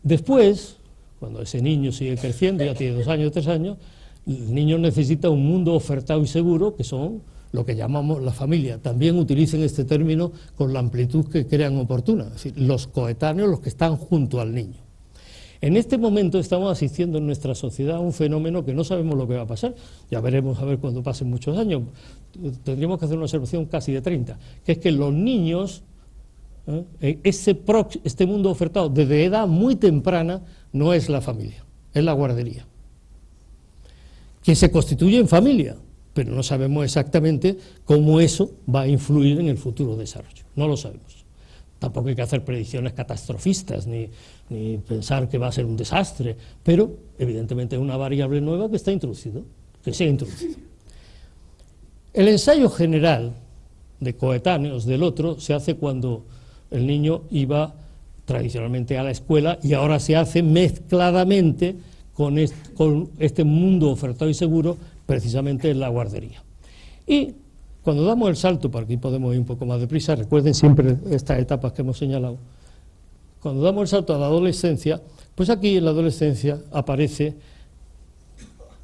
Después, cuando ese niño sigue creciendo, ya tiene 2 años, 3 años, el niño necesita un mundo ofertado y seguro, que son lo que llamamos la familia. También utilicen este término con la amplitud que crean oportuna, es decir, los coetáneos, los que están junto al niño. En este momento estamos asistiendo en nuestra sociedad a un fenómeno que no sabemos lo que va a pasar, ya veremos a ver cuando pasen muchos años, tendríamos que hacer una observación casi de 30, que es que los niños, este mundo ofertado desde edad muy temprana, no es la familia, es la guardería, que se constituye en familia, pero no sabemos exactamente cómo eso va a influir en el futuro desarrollo, no lo sabemos. Tampoco hay que hacer predicciones catastrofistas, ni pensar que va a ser un desastre, pero evidentemente es una variable nueva que está introducido, que se ha introducido. El ensayo general de coetáneos del otro se hace cuando el niño iba tradicionalmente a la escuela y ahora se hace mezcladamente con este mundo ofertado y seguro, precisamente en la guardería. Y cuando damos el salto, para aquí podemos ir un poco más deprisa, recuerden siempre estas etapas que hemos señalado, cuando damos el salto a la adolescencia, pues aquí en la adolescencia aparece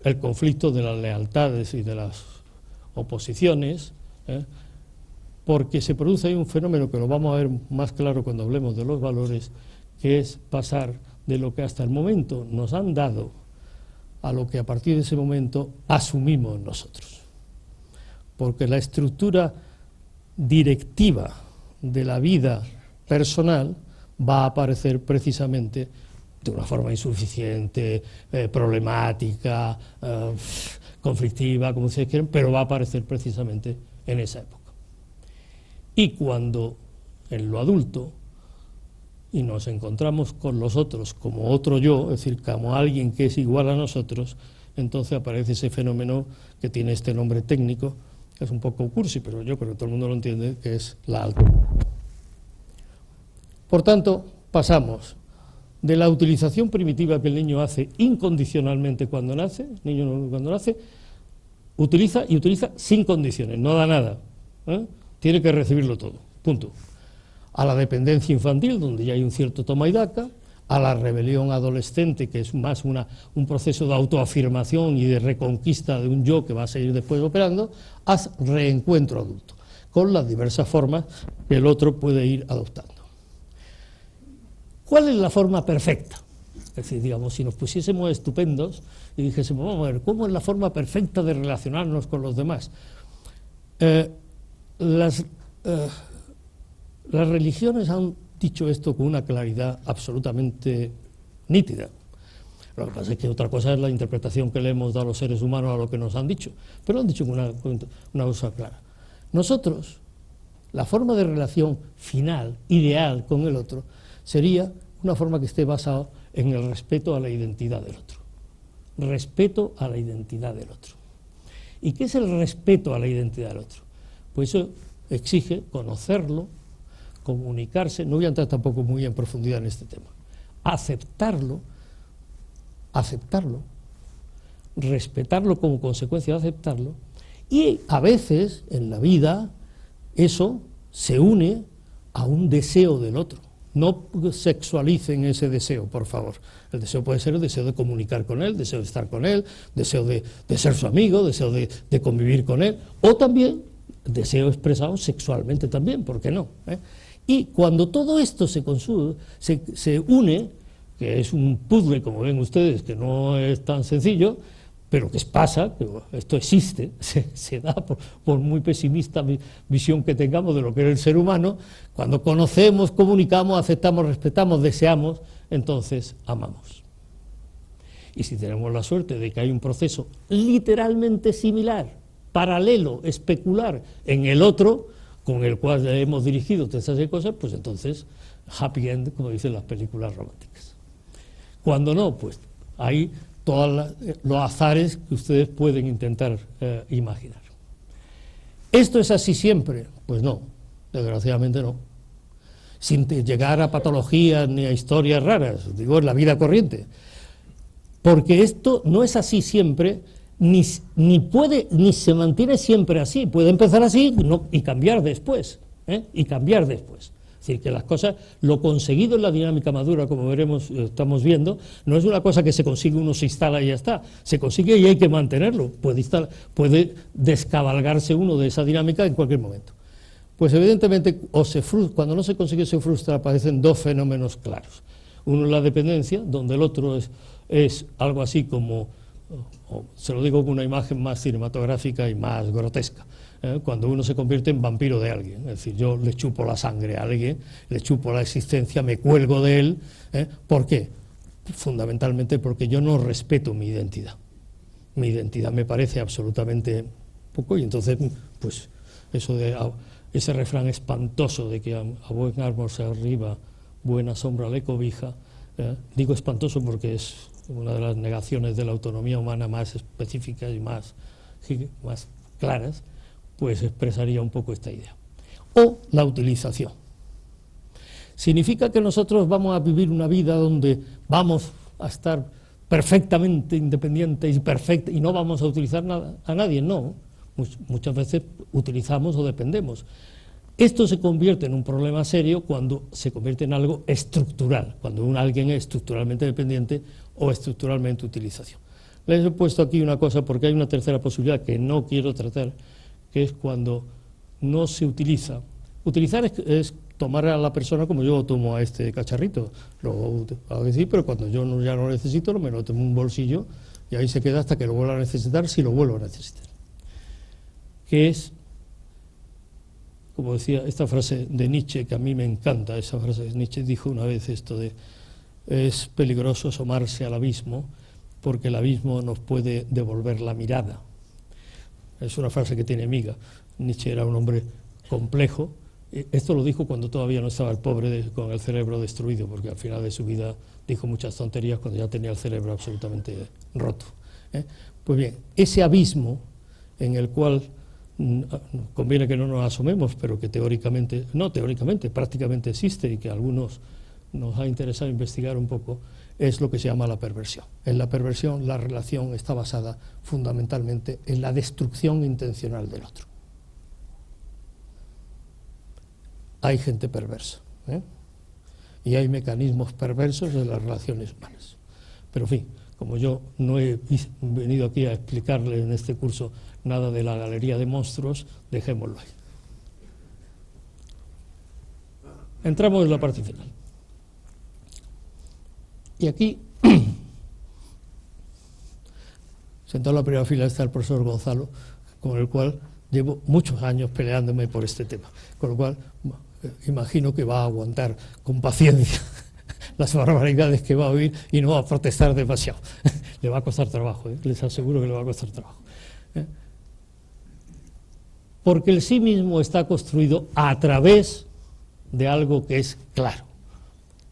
el conflicto de las lealtades y de las oposiciones, porque se produce ahí un fenómeno que lo vamos a ver más claro cuando hablemos de los valores, que es pasar de lo que hasta el momento nos han dado a lo que a partir de ese momento asumimos nosotros. Porque la estructura directiva de la vida personal va a aparecer precisamente de una forma insuficiente, problemática, conflictiva, como ustedes quieren, pero va a aparecer precisamente en esa época. Y cuando en lo adulto y nos encontramos con los otros como otro yo, es decir, como alguien que es igual a nosotros, entonces aparece ese fenómeno que tiene este nombre técnico, que es un poco cursi, pero yo creo que todo el mundo lo entiende, que es la altura. Por tanto, pasamos de la utilización primitiva que el niño hace incondicionalmente cuando nace, el niño cuando nace, utiliza y utiliza sin condiciones, no da nada, tiene que recibirlo todo, punto. A la dependencia infantil, donde ya hay un cierto toma y daca, a la rebelión adolescente, que es más un proceso de autoafirmación y de reconquista de un yo que va a seguir después operando, haz reencuentro adulto, con las diversas formas que el otro puede ir adoptando. ¿Cuál es la forma perfecta? Es decir, digamos, si nos pusiésemos estupendos y dijésemos, vamos a ver, ¿cómo es la forma perfecta de relacionarnos con los demás? Las religiones han dicho esto con una claridad absolutamente nítida. Lo que pasa es que otra cosa es la interpretación que le hemos dado a los seres humanos a lo que nos han dicho, pero lo han dicho con una cosa clara. Nosotros, la forma de relación final, ideal con el otro, sería una forma que esté basada en el respeto a la identidad del otro. Respeto a la identidad del otro. ¿Y qué es el respeto a la identidad del otro? Pues eso exige conocerlo, comunicarse, no voy a entrar tampoco muy en profundidad en este tema, aceptarlo, respetarlo como consecuencia de aceptarlo, y a veces en la vida eso se une a un deseo del otro. No sexualicen ese deseo, por favor. El deseo puede ser el deseo de comunicar con él, deseo de estar con él, deseo de ser su amigo, deseo de convivir con él, o también deseo expresado sexualmente también, ¿por qué no? Y cuando todo esto se une, que es un puzzle, como ven ustedes, que no es tan sencillo, pero que pasa, que esto existe, se da por muy pesimista visión que tengamos de lo que es el ser humano, cuando conocemos, comunicamos, aceptamos, respetamos, deseamos, entonces amamos. Y si tenemos la suerte de que hay un proceso literalmente similar, paralelo, especular, en el otro, con el cual hemos dirigido todas esas cosas, pues entonces, happy end, como dicen las películas románticas. Cuando no, pues hay todos los azares que ustedes pueden intentar imaginar. ¿Esto es así siempre? Pues no, desgraciadamente no. sin llegar a patologías ni a historias raras, digo, en la vida corriente. Porque esto no es así siempre, ni se mantiene siempre así, puede empezar así y cambiar después, y cambiar después. Es decir, que las cosas, lo conseguido en la dinámica madura, como veremos, estamos viendo, no es una cosa que se consigue, uno se instala y ya está, se consigue y hay que mantenerlo, puede descabalgarse uno de esa dinámica en cualquier momento. Pues evidentemente, cuando no se consigue se frustra, aparecen dos fenómenos claros. Uno es la dependencia, donde el otro es algo así como, se lo digo con una imagen más cinematográfica y más grotesca, cuando uno se convierte en vampiro de alguien, es decir, yo le chupo la sangre a alguien, le chupo la existencia, me cuelgo de él. ¿Por qué? Fundamentalmente porque yo no respeto mi identidad. Mi identidad me parece absolutamente poco, y entonces, pues, ese refrán espantoso de que a buen árbol se arriba, buena sombra le cobija, digo espantoso porque es una de las negaciones de la autonomía humana más específicas y más claras, pues expresaría un poco esta idea. O la utilización. Significa que nosotros vamos a vivir una vida donde vamos a estar perfectamente independientes y no vamos a utilizar a nadie, no. Muchas veces utilizamos o dependemos. Esto se convierte en un problema serio cuando se convierte en algo estructural, cuando alguien es estructuralmente dependiente o estructuralmente utilización. Les he puesto aquí una cosa porque hay una tercera posibilidad que no quiero tratar, que es cuando no se utiliza. Utilizar es tomar a la persona como yo tomo a este cacharrito, lo hago decir, pero cuando yo ya no lo necesito, me lo tomo en un bolsillo y ahí se queda hasta que lo vuelva a necesitar, si lo vuelvo a necesitar. Que es, como decía esta frase de Nietzsche, que a mí me encanta, esa frase de Nietzsche dijo una vez esto de: es peligroso asomarse al abismo porque el abismo nos puede devolver la mirada. Es una frase que tiene miga. Nietzsche era un hombre complejo. Esto lo dijo cuando todavía no estaba el pobre con el cerebro destruido, porque al final de su vida dijo muchas tonterías cuando ya tenía el cerebro absolutamente roto. Pues bien, ese abismo en el cual conviene que no nos asomemos, pero que prácticamente existe y que a algunos nos ha interesado investigar un poco, es lo que se llama la perversión. En la perversión la relación está basada fundamentalmente en la destrucción intencional del otro. Hay gente perversa, y hay mecanismos perversos en las relaciones humanas. Pero en fin, como yo no he venido aquí a explicarle en este curso nada de la galería de monstruos, dejémoslo ahí. Entramos en la parte final. Y aquí, sentado en la primera fila, está el profesor Gonzalo, con el cual llevo muchos años peleándome por este tema, con lo cual imagino que va a aguantar con paciencia las barbaridades que va a oír y no va a protestar demasiado. Le va a costar trabajo, les aseguro que le va a costar trabajo. Porque el sí mismo está construido a través de algo que es claro,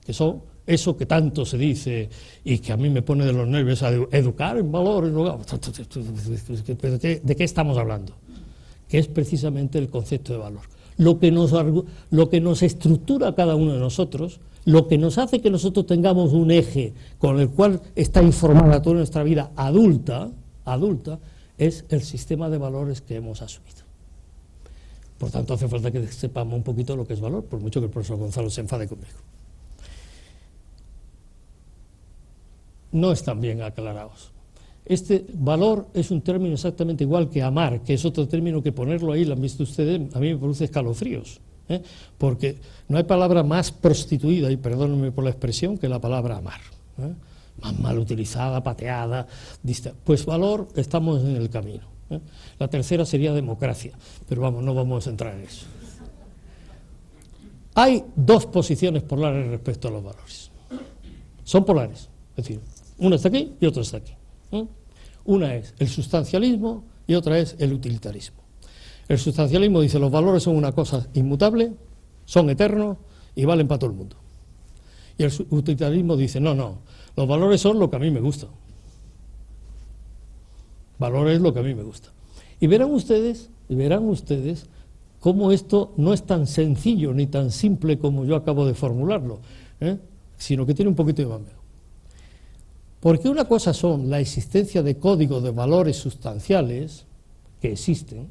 que son eso que tanto se dice y que a mí me pone de los nervios, a educar en valores. ¿De qué estamos hablando? Que es precisamente el concepto de valor. Lo que nos estructura a cada uno de nosotros, lo que nos hace que nosotros tengamos un eje con el cual está informada toda nuestra vida adulta, es el sistema de valores que hemos asumido. Por tanto, hace falta que sepamos un poquito lo que es valor, por mucho que el profesor Gonzalo se enfade conmigo. No están bien aclarados. Este valor es un término exactamente igual que amar, que es otro término que ponerlo ahí, lo han visto ustedes, a mí me produce escalofríos, porque no hay palabra más prostituida, y perdónenme por la expresión, que la palabra amar. Más mal utilizada, pateada, pues valor, estamos en el camino. La tercera sería democracia, pero vamos, no vamos a entrar en eso. Hay dos posiciones polares respecto a los valores. Son polares, es decir, una está aquí y otra está aquí. Una es el sustancialismo y otra es el utilitarismo. El sustancialismo dice los valores son una cosa inmutable, son eternos y valen para todo el mundo. Y el utilitarismo dice no, los valores son lo que a mí me gusta. Valor es lo que a mí me gusta. Y verán ustedes cómo esto no es tan sencillo ni tan simple como yo acabo de formularlo, sino que tiene un poquito de bambeo. Porque una cosa son la existencia de códigos de valores sustanciales que existen,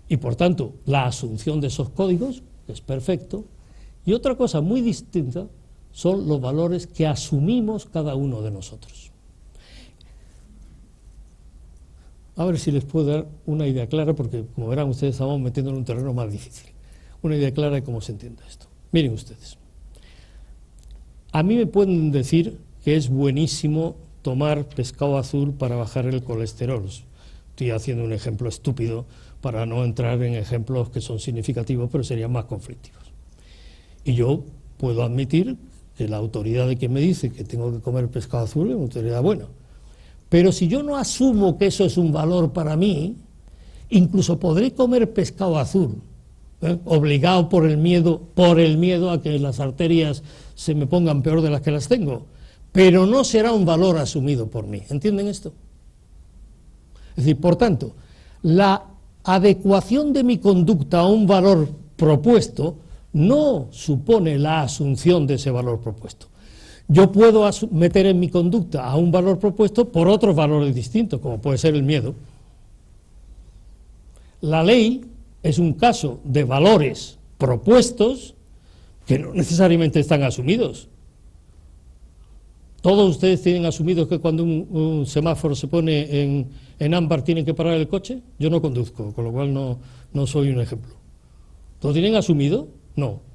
y por tanto la asunción de esos códigos, que es perfecto, y otra cosa muy distinta son los valores que asumimos cada uno de nosotros. A ver si les puedo dar una idea clara, porque como verán ustedes estamos metiendo en un terreno más difícil. Una idea clara de cómo se entiende esto. Miren ustedes, a mí me pueden decir que es buenísimo tomar pescado azul para bajar el colesterol. Estoy haciendo un ejemplo estúpido para no entrar en ejemplos que son significativos, pero serían más conflictivos. Y yo puedo admitir que la autoridad de quien me dice que tengo que comer pescado azul es una autoridad buena. Pero si yo no asumo que eso es un valor para mí, incluso podré comer pescado azul, obligado por el miedo a que las arterias se me pongan peor de las que las tengo, pero no será un valor asumido por mí. ¿Entienden esto? Es decir, por tanto, la adecuación de mi conducta a un valor propuesto no supone la asunción de ese valor propuesto. Yo puedo meter en mi conducta a un valor propuesto por otros valores distintos, como puede ser el miedo. La ley es un caso de valores propuestos que no necesariamente están asumidos. ¿Todos ustedes tienen asumido que cuando un semáforo se pone en ámbar tienen que parar el coche? Yo no conduzco, con lo cual no soy un ejemplo. ¿Lo tienen asumido? No.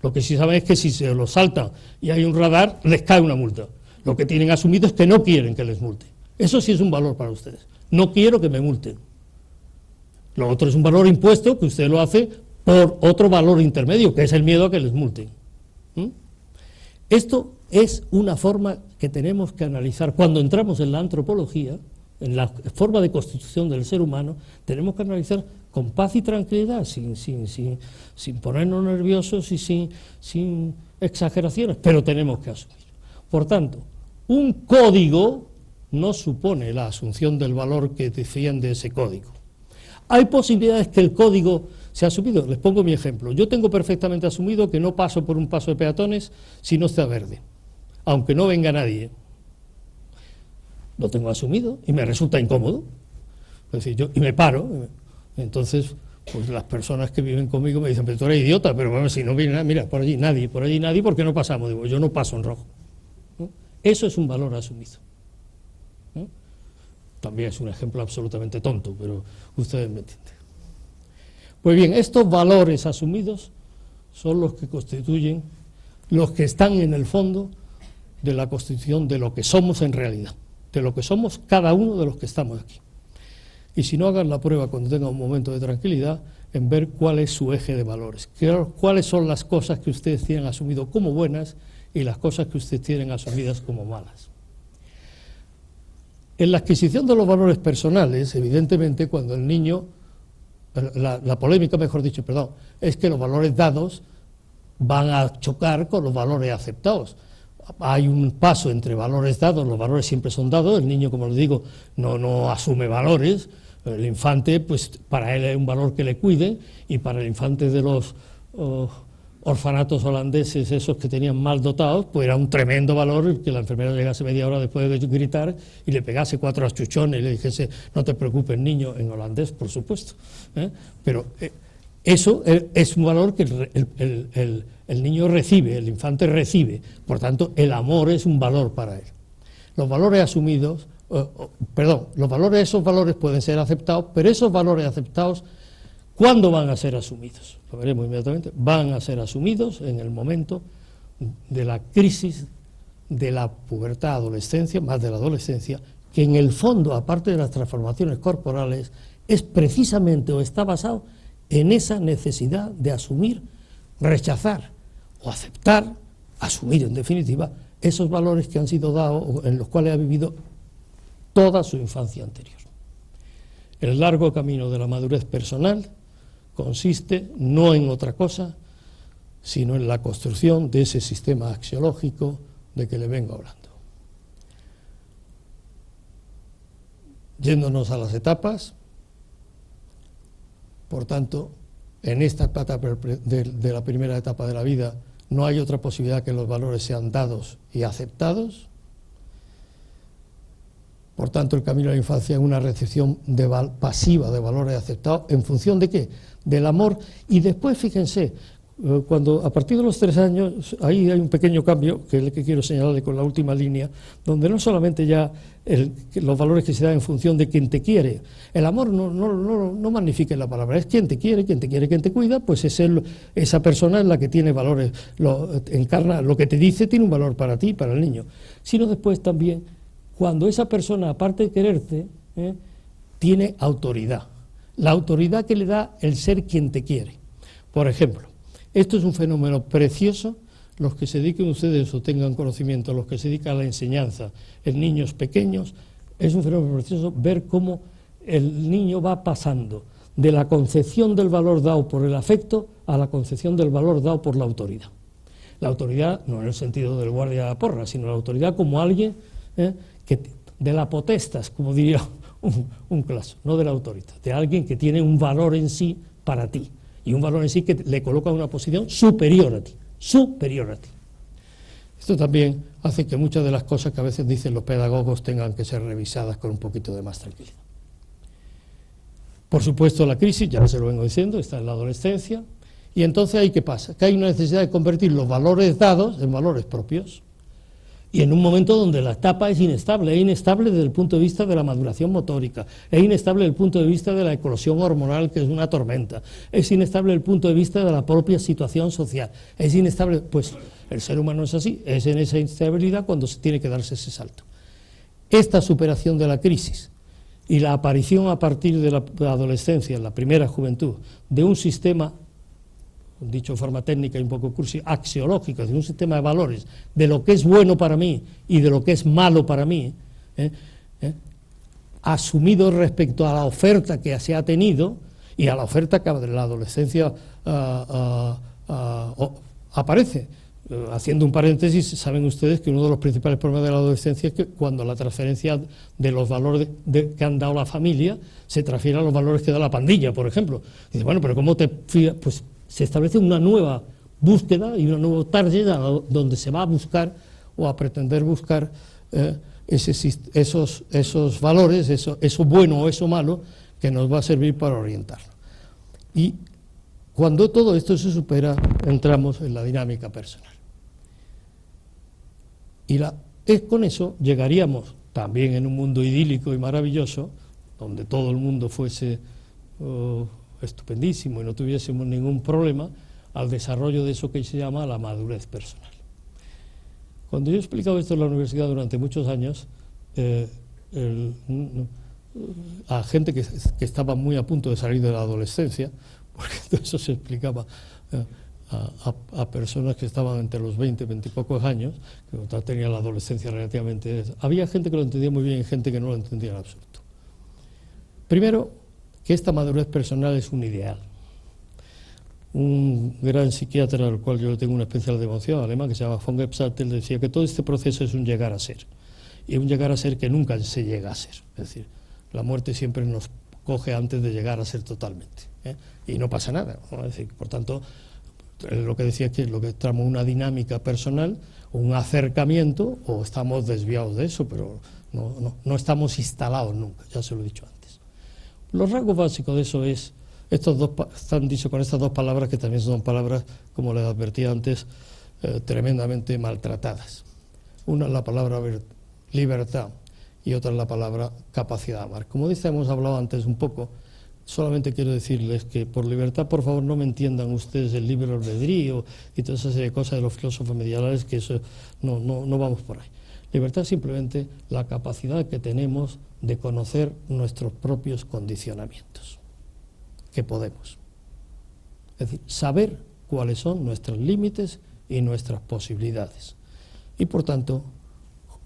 Lo que sí saben es que si se lo saltan y hay un radar, les cae una multa. Lo que tienen asumido es que no quieren que les multe. Eso sí es un valor para ustedes. No quiero que me multen. Lo otro es un valor impuesto que usted lo hace por otro valor intermedio, que es el miedo a que les multen. Esto es una forma que tenemos que analizar. Cuando entramos en la antropología, en la forma de constitución del ser humano, tenemos que analizar con paz y tranquilidad, sin ponernos nerviosos y sin exageraciones, pero tenemos que asumir. Por tanto, un código no supone la asunción del valor que defiende ese código. Hay posibilidades que el código sea asumido. Les pongo mi ejemplo. Yo tengo perfectamente asumido que no paso por un paso de peatones si no está verde, aunque no venga nadie. Lo tengo asumido y me resulta incómodo. Es decir, y me paro. Entonces, pues las personas que viven conmigo me dicen, pero tú eres idiota, pero bueno, si no viene nadie, mira, por allí nadie, ¿por qué no pasamos? Digo, yo no paso en rojo. ¿No? Eso es un valor asumido. ¿No? También es un ejemplo absolutamente tonto, pero ustedes me entienden. Pues bien, estos valores asumidos son los que constituyen, los que están en el fondo de la constitución de lo que somos en realidad, de lo que somos cada uno de los que estamos aquí. Y si no, hagan la prueba cuando tengan un momento de tranquilidad en ver cuál es su eje de valores, cuáles son las cosas que ustedes tienen asumido como buenas y las cosas que ustedes tienen asumidas como malas. En la adquisición de los valores personales, evidentemente, cuando el niño, la polémica, mejor dicho, perdón, es que los valores dados van a chocar con los valores aceptados. Hay un paso entre valores dados, los valores siempre son dados, el niño, como les digo, no asume valores, el infante, pues para él es un valor que le cuide, y para el infante de los orfanatos holandeses, esos que tenían mal dotados, pues era un tremendo valor que la enfermera llegase media hora después de gritar y le pegase 4 achuchones y le dijese, no te preocupes niño, en holandés, por supuesto, pero eso es un valor que el niño recibe, el infante recibe, por tanto el amor es un valor para él. Los valores asumidos, esos valores pueden ser aceptados, pero esos valores aceptados, ¿cuándo van a ser asumidos? Lo veremos inmediatamente. Van a ser asumidos en el momento de la crisis de la pubertad, adolescencia, más de la adolescencia, que en el fondo, aparte de las transformaciones corporales, es precisamente o está basado en esa necesidad de asumir, rechazar o aceptar, asumir en definitiva, esos valores que han sido dados, en los cuales ha vivido toda su infancia anterior. El largo camino de la madurez personal consiste no en otra cosa, sino en la construcción de ese sistema axiológico de que le vengo hablando. Yéndonos a las etapas, Por tanto, en esta etapa de la primera etapa de la vida no hay otra posibilidad que los valores sean dados y aceptados. Por tanto, el camino a la infancia es una recepción pasiva de valores aceptados. ¿En función de qué? Del amor. Y después, fíjense, cuando a partir de los 3 años, ahí hay un pequeño cambio, que es el que quiero señalarle con la última línea, donde no solamente ya los valores que se dan en función de quien te quiere. El amor no magnifica la palabra, es quien te quiere, quien te cuida, pues es esa persona es la que tiene valores, encarna lo que te dice, tiene un valor para ti, para el niño. Sino después también, cuando esa persona, aparte de quererte, tiene autoridad. La autoridad que le da el ser quien te quiere. Por ejemplo, esto es un fenómeno precioso. Los que se dediquen ustedes o tengan conocimiento, los que se dedican a la enseñanza en niños pequeños, es un fenómeno precioso ver cómo el niño va pasando de la concepción del valor dado por el afecto a la concepción del valor dado por la autoridad. La autoridad no en el sentido del guardia de la porra, sino la autoridad como alguien que de la potestas, como diría un clásico, no de la autoridad, de alguien que tiene un valor en sí para ti, y un valor en sí que le coloca en una posición superior a ti. Esto también hace que muchas de las cosas que a veces dicen los pedagogos tengan que ser revisadas con un poquito de más tranquilidad. Por supuesto, la crisis, ya se lo vengo diciendo, está en la adolescencia, y entonces ahí ¿qué pasa? Que hay una necesidad de convertir los valores dados en valores propios, y en un momento donde la etapa es inestable desde el punto de vista de la maduración motórica, es inestable desde el punto de vista de la eclosión hormonal, que es una tormenta, es inestable desde el punto de vista de la propia situación social, es inestable, pues el ser humano es así, es en esa inestabilidad cuando se tiene que darse ese salto. Esta superación de la crisis y la aparición a partir de la adolescencia, en la primera juventud, de un sistema, dicho de forma técnica y un poco cursi, axiológico, de un sistema de valores, de lo que es bueno para mí y de lo que es malo para mí, asumido respecto a la oferta que se ha tenido y a la oferta que en la adolescencia aparece. Haciendo un paréntesis, saben ustedes que uno de los principales problemas de la adolescencia es que cuando la transferencia de los valores que han dado la familia se transfiere a los valores que da la pandilla, por ejemplo. Dice, bueno, pero ¿cómo te fías? Pues se establece una nueva búsqueda y una nueva target donde se va a buscar o a pretender buscar esos valores, eso bueno o eso malo, que nos va a servir para orientarlo. Y cuando todo esto se supera, entramos en la dinámica personal. Y con eso llegaríamos también en un mundo idílico y maravilloso, donde todo el mundo fuese estupendísimo y no tuviésemos ningún problema, al desarrollo de eso que se llama la madurez personal. Cuando yo he explicado esto en la universidad durante muchos años, a gente que estaba muy a punto de salir de la adolescencia, porque todo eso se explicaba a personas que estaban entre los 20 y 20 y pocos años, que tenían la adolescencia relativamente... Había gente que lo entendía muy bien y gente que no lo entendía en absoluto. Primero, que esta madurez personal es un ideal. Un gran psiquiatra, al cual yo le tengo una especial devoción, alemán, que se llama von Gebsattel, decía que todo este proceso es un llegar a ser, y un llegar a ser que nunca se llega a ser. Es decir, la muerte siempre nos coge antes de llegar a ser totalmente, y no pasa nada, ¿no? Es decir, por tanto, lo que decía es que lo que estamos una dinámica personal, un acercamiento, o estamos desviados de eso, pero no estamos instalados nunca, ya se lo he dicho antes. Los rasgos básicos de eso es, están dichos con estas dos palabras, que también son palabras, como les advertí antes, tremendamente maltratadas. Una es la palabra libertad y otra es la palabra capacidad de amar. Como dice, hemos hablado antes un poco. Solamente quiero decirles que por libertad, por favor, no me entiendan ustedes el libre albedrío y toda esa serie de cosas de los filósofos medievales, que eso no vamos por ahí. Libertad es simplemente la capacidad que tenemos de conocer nuestros propios condicionamientos, que podemos. Es decir, saber cuáles son nuestros límites y nuestras posibilidades. Y, por tanto,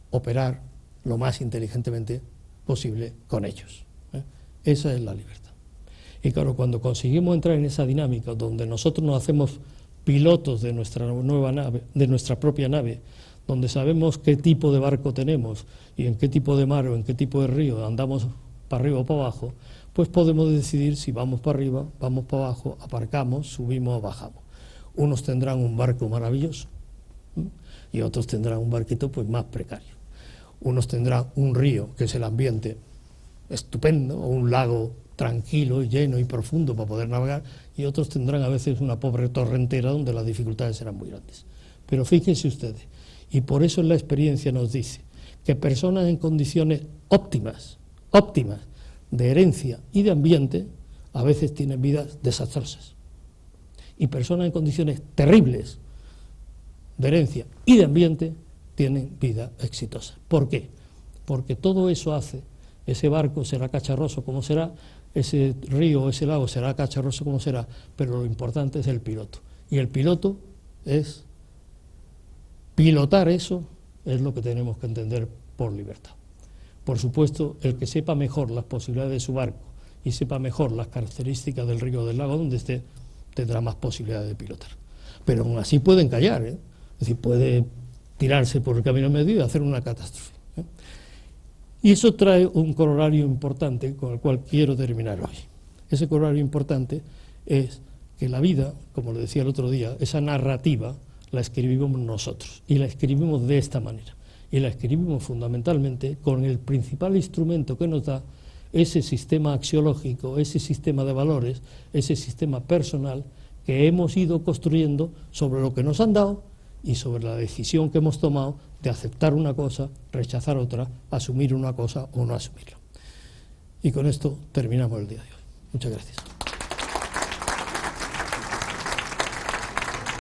operar lo más inteligentemente posible con ellos. Esa es la libertad. Y claro, cuando conseguimos entrar en esa dinámica donde nosotros nos hacemos pilotos de nuestra nueva nave, de nuestra propia nave, donde sabemos qué tipo de barco tenemos y en qué tipo de mar o en qué tipo de río andamos para arriba o para abajo, pues podemos decidir si vamos para arriba, vamos para abajo, aparcamos, subimos o bajamos. Unos tendrán un barco maravilloso y otros tendrán un barquito pues más precario. Unos tendrán un río, que es el ambiente estupendo, o un lago tranquilo, lleno y profundo para poder navegar, y otros tendrán a veces una pobre torrentera donde las dificultades serán muy grandes. Pero fíjense ustedes, y por eso la experiencia nos dice que personas en condiciones óptimas de herencia y de ambiente, a veces tienen vidas desastrosas. Y personas en condiciones terribles de herencia y de ambiente tienen vida exitosa. ¿Por qué? Porque todo eso hace, ese barco será cacharroso como será, ese río, ese lago será cacharroso como será, pero lo importante es el piloto. Y el piloto es pilotar eso, es lo que tenemos que entender por libertad. Por supuesto, el que sepa mejor las posibilidades de su barco y sepa mejor las características del río o del lago donde esté, tendrá más posibilidades de pilotar. Pero aún así puede encallar, es decir, puede tirarse por el camino medio y hacer una catástrofe. Y eso trae un corolario importante con el cual quiero terminar hoy. Ese corolario importante es que la vida, como le decía el otro día, esa narrativa la escribimos nosotros, y la escribimos de esta manera. Y la escribimos fundamentalmente con el principal instrumento que nos da ese sistema axiológico, ese sistema de valores, ese sistema personal que hemos ido construyendo sobre lo que nos han dado y sobre la decisión que hemos tomado de aceptar una cosa, rechazar otra, asumir una cosa o no asumirla. Y con esto terminamos el día de hoy. Muchas gracias.